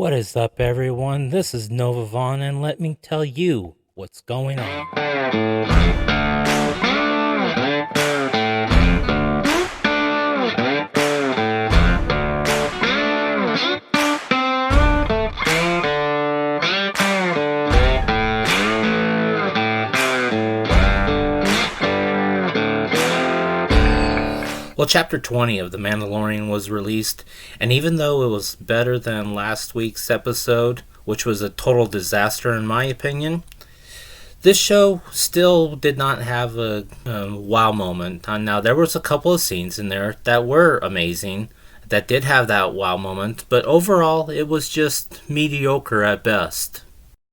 What is up, everyone? This is Nova Vaughn, and let me tell you what's going on. Well, Chapter 20 of The Mandalorian was released, and even though it was better than last week's episode, which was a total disaster in my opinion, this show still did not have a wow moment. Now, there was a couple of scenes in there that were amazing, that did have that wow moment, but overall, it was just mediocre at best.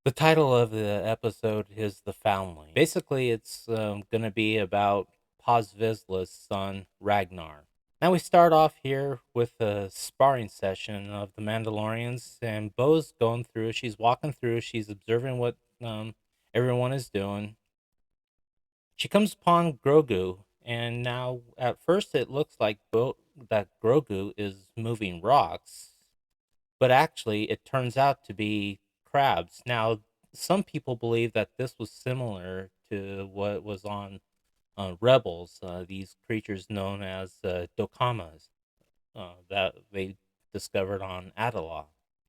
The title of the episode is The Foundling. Basically, it's going to be about Paz Vizsla's son, Ragnar. Now we start off here with a sparring session of the Mandalorians, and Bo's going through. She's walking through. She's observing what everyone is doing. She comes upon Grogu, and now at first it looks like that Grogu is moving rocks, but actually it turns out to be crabs. Now, some people believe that this was similar to what was on Rebels, these creatures known as Dokamas that they discovered on Adala.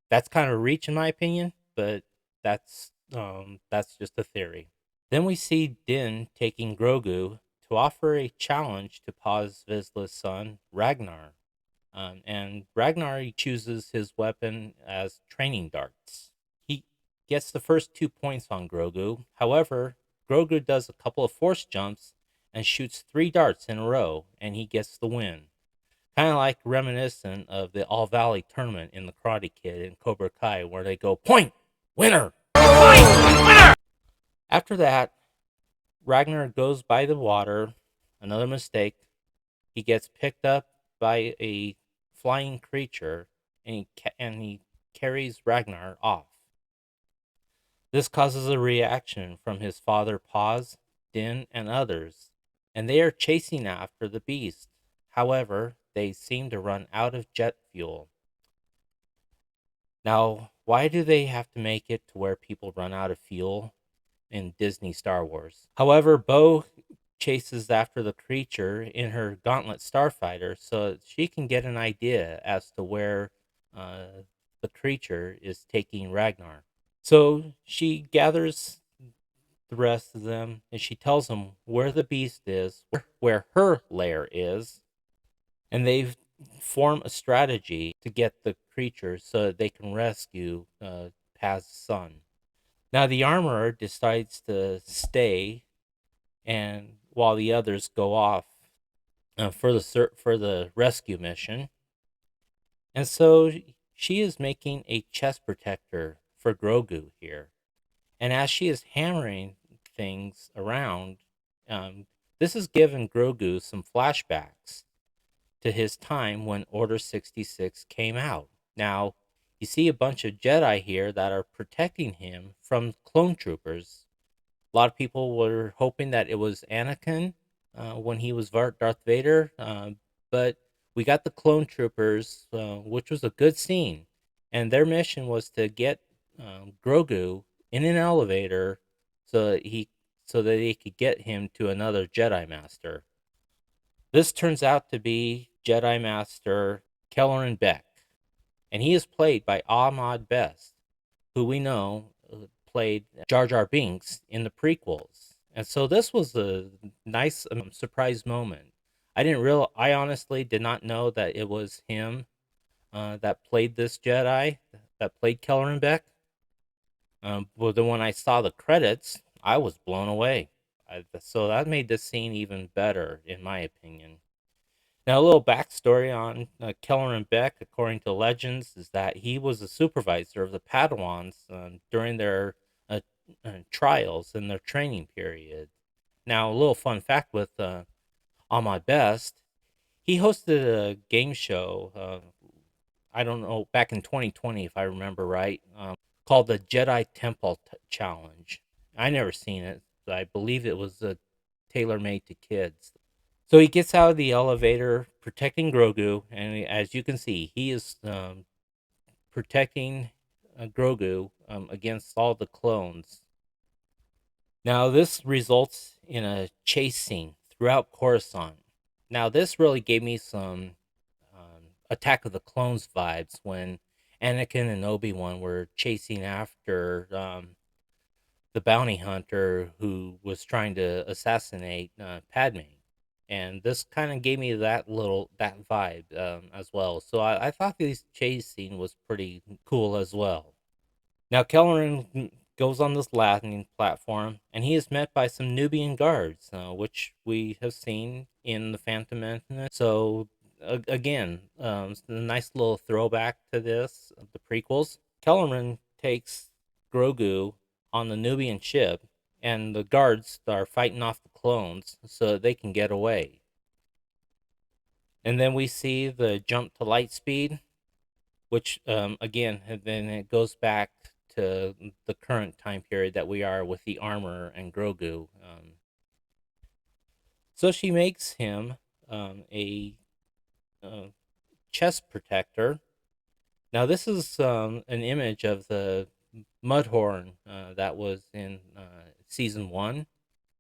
That's kind of a reach in my opinion, but that's just a theory. Then we see Din taking Grogu to offer a challenge to Paz Vizsla's son, Ragnar. And Ragnar chooses his weapon as training darts. He gets the first 2 points on Grogu. However, Grogu does a couple of force jumps and shoots 3 darts in a row, and he gets the win. Kind of like reminiscent of the All Valley tournament in the Karate Kid and Cobra Kai, where they go, point, winner, point, winner! After that, Ragnar goes by the water, another mistake. He gets picked up by a flying creature, and he carries Ragnar off. This causes a reaction from his father Paz, Din, and others, and they are chasing after the beast. However, they seem to run out of jet fuel. Now, why do they have to make it to where people run out of fuel in Disney Star Wars? However, Bo chases after the creature in her Gauntlet Starfighter so she can get an idea as to where the creature is taking Ragnar. So she gathers the rest of them and she tells them where the beast is, where her lair is, and they form a strategy to get the creature so that they can rescue Paz's son. Now the armorer decides to stay, and while the others go off for the rescue mission, and so she is making a chest protector for Grogu here. And as she is hammering things around, this has given Grogu some flashbacks to his time when Order 66 came out. Now, you see a bunch of Jedi here that are protecting him from clone troopers. A lot of people were hoping that it was Anakin when he was Darth Vader, but we got the clone troopers, which was a good scene. And their mission was to get Grogu in an elevator so that they could get him to another Jedi Master. This turns out to be Jedi Master Kelleran Beck, and he is played by Ahmad Best, who we know played Jar Jar Binks in the prequels. And so this was a nice surprise moment. I honestly did not know that it was him that played this Jedi, that played Kelleran Beck. But then when I saw the credits, I was blown away. So that made this scene even better, in my opinion. Now, a little backstory on Kelleran Beck, according to legends, is that he was a supervisor of the Padawans during their trials and their training period. Now, a little fun fact with Ahmad Best, he hosted a game show, I don't know, back in 2020, if I remember right, called the Jedi Temple Challenge. I never seen it, but I believe it was tailor-made to kids. So he gets out of the elevator, protecting Grogu, and as you can see, he is protecting Grogu against all the clones. Now, this results in a chase scene throughout Coruscant. Now, this really gave me some Attack of the Clones vibes when Anakin and Obi-Wan were chasing after the bounty hunter who was trying to assassinate Padme. And this kind of gave me that vibe as well. So I thought this chase scene was pretty cool as well. Now Kelleran goes on this landing platform, and he is met by some Nubian guards, which we have seen in the Phantom Menace. So again, a nice little throwback to this, the prequels. Kelleran takes Grogu on the Nubian ship, and the guards are fighting off the clones so that they can get away. And then we see the jump to light speed, which again, and then it goes back to the current time period that we are with the armor and Grogu. So she makes him a chest protector. Now this is an image of the Mudhorn that was in season 1,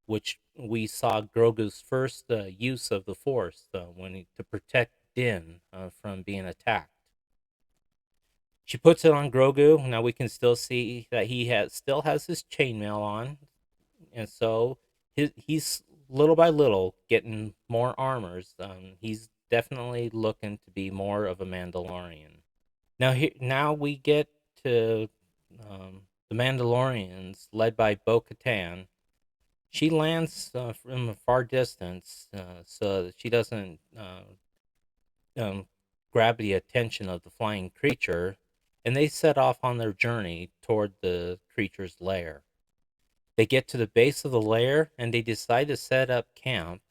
which we saw Grogu's first use of the Force to protect Din from being attacked. She puts it on Grogu. Now we can still see that still has his chainmail on, and so he's little by little getting more armors. He's definitely looking to be more of a Mandalorian. Now we get to the Mandalorians led by Bo-Katan. She lands from a far distance so that she doesn't um, grab the attention of the flying creature, and they set off on their journey toward the creature's lair. They get to the base of the lair, and they decide to set up camp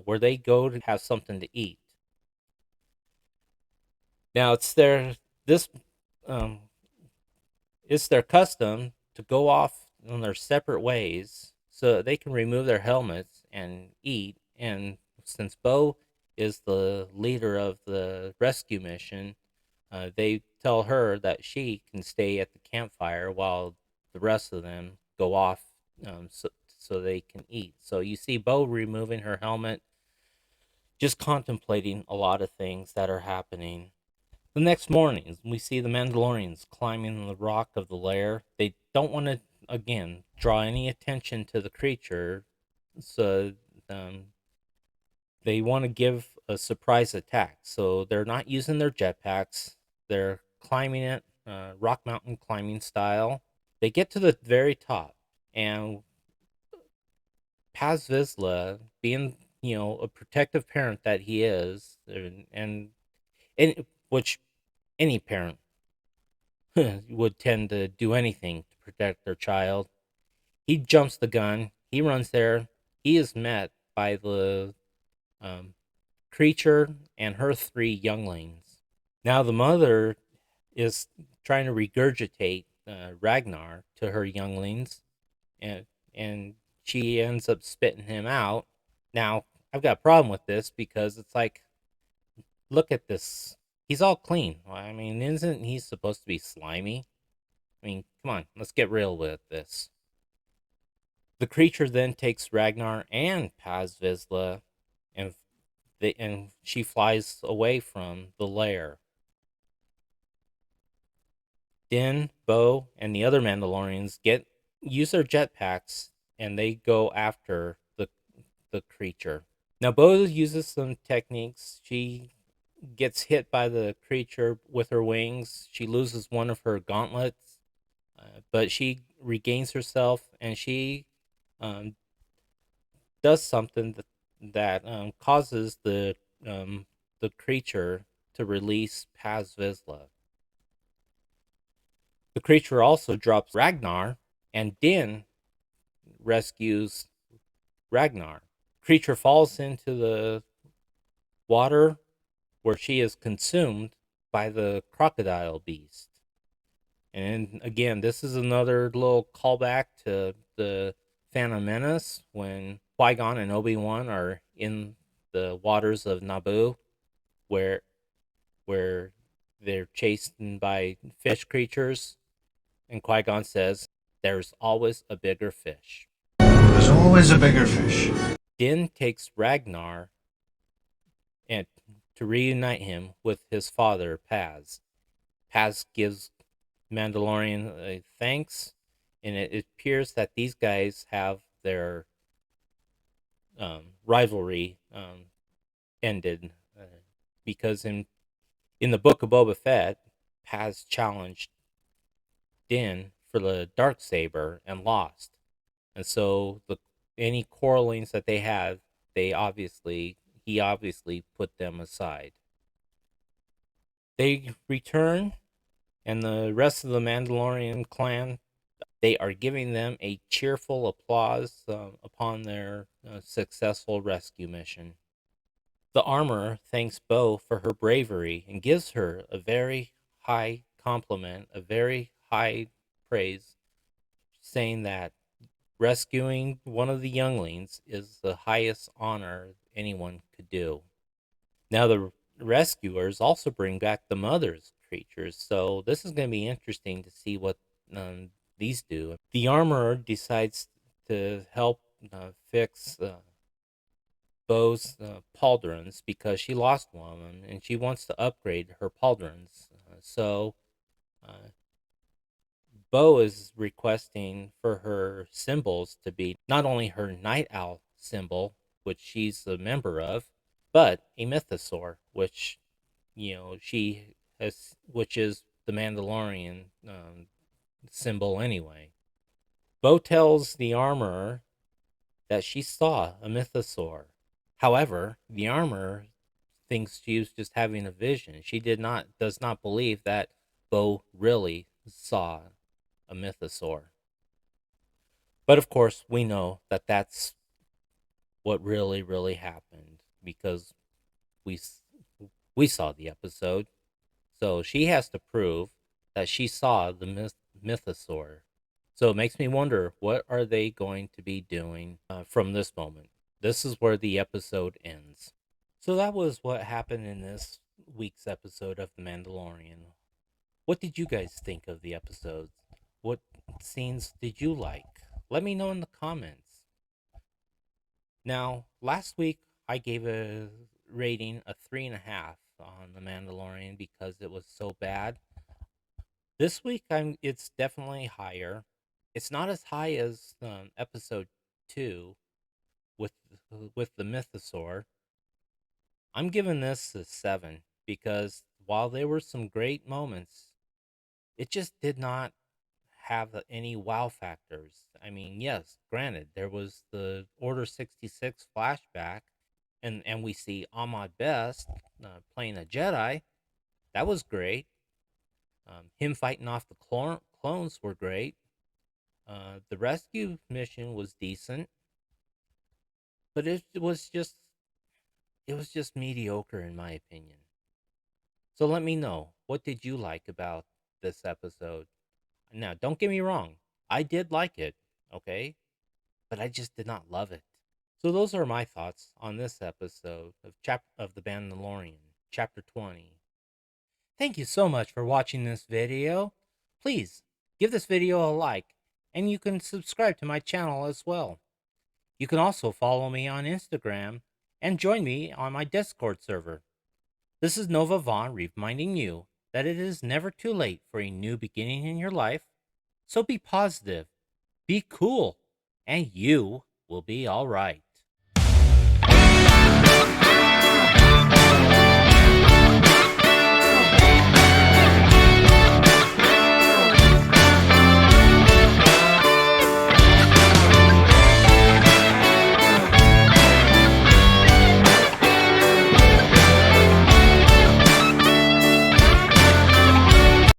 where they go to have something to eat. Now this um, it's their custom to go off on their separate ways so they can remove their helmets and eat. And since Bo is the leader of the rescue mission, they tell her that she can stay at the campfire while the rest of them go off so they can eat. So you see Bo removing her helmet, just contemplating a lot of things that are happening. The next morning, we see the Mandalorians climbing the rock of the lair. They don't want to, again, draw any attention to the creature, so they want to give a surprise attack. So they're not using their jetpacks. They're climbing it, rock mountain climbing style. They get to the very top, and Paz Vizsla, being a protective parent that he is, and which any parent would tend to do anything to protect their child. He jumps the gun. He runs there. He is met by the um, creature and her 3 younglings. Now the mother is trying to regurgitate Ragnar to her younglings, and she ends up spitting him out. Now I've got a problem with this because it's like, look at this. He's all clean. I mean, isn't he supposed to be slimy? I mean, come on, let's get real with this. The creature then takes Ragnar and Paz Vizsla, and she flies away from the lair. Din, Bo, and the other Mandalorians use their jetpacks, and they go after the creature. Now Bo uses some techniques. She gets hit by the creature with her wings. She loses one of her gauntlets, but she regains herself, and she um, does something that causes the creature to release Paz Vizsla. The creature also drops Ragnar, and Din rescues Ragnar. Creature falls into the water where she is consumed by the crocodile beast. And again, this is another little callback to the Phantom Menace when Qui-Gon and Obi-Wan are in the waters of Naboo, where They're chased by fish creatures, and Qui-Gon says, "There's always a bigger fish." There's always a bigger fish. Din takes Ragnar and to reunite him with his father, Paz. Paz gives Mandalorian a thanks, and it appears that these guys have their rivalry ended because in the book of Boba Fett, Paz challenged Din for the dark saber and lost, and so the any quarrelings that they had, he obviously put them aside. They return, and the rest of the Mandalorian clan, they are giving them a cheerful applause upon their successful rescue mission. The armorer thanks Bo for her bravery and gives her a very high compliment, a very high praise, saying that rescuing one of the younglings is the highest honor anyone could do. Now, the rescuers also bring back the mother's creatures, so this is going to be interesting to see what these do. The armorer decides to help fix Bo's pauldrons because she lost one of them and she wants to upgrade her pauldrons. So uh, Bo is requesting for her symbols to be not only her night owl symbol, which she's a member of, but a mythosaur, which she has, which is the Mandalorian symbol anyway. Bo tells the armorer that she saw a mythosaur. However, the armorer thinks she was just having a vision. She does not believe that Bo really saw a mythosaur. But of course, we know that that's what really happened because we we saw the episode. So she has to prove that she saw the mythosaur. So it makes me wonder, what are they going to be doing from this moment? This is where the episode ends. So that was what happened in this week's episode of The Mandalorian. What did you guys think of the episodes? What scenes did you like? Let me know in the comments. Now, last week I gave a rating of 3.5 on The Mandalorian because it was so bad. This week it's definitely higher. It's not as high as episode 2 with the mythosaur. I'm giving this a 7 because while there were some great moments, it just did not have any wow factors. I mean, yes, granted, there was the Order 66 flashback, and we see Ahmad Best playing a Jedi. That was great. Him fighting off the clones were great. The rescue mission was decent, but it was just mediocre in my opinion. So let me know, what did you like about this episode? Now, don't get me wrong, I did like it, okay? But I just did not love it. So those are my thoughts on this episode of The Mandalorian, Chapter 20. Thank you so much for watching this video. Please give this video a like, and you can subscribe to my channel as well. You can also follow me on Instagram and join me on my Discord server. This is Nova Vaughn reminding you that it is never too late for a new beginning in your life. So be positive, be cool, and you will be all right.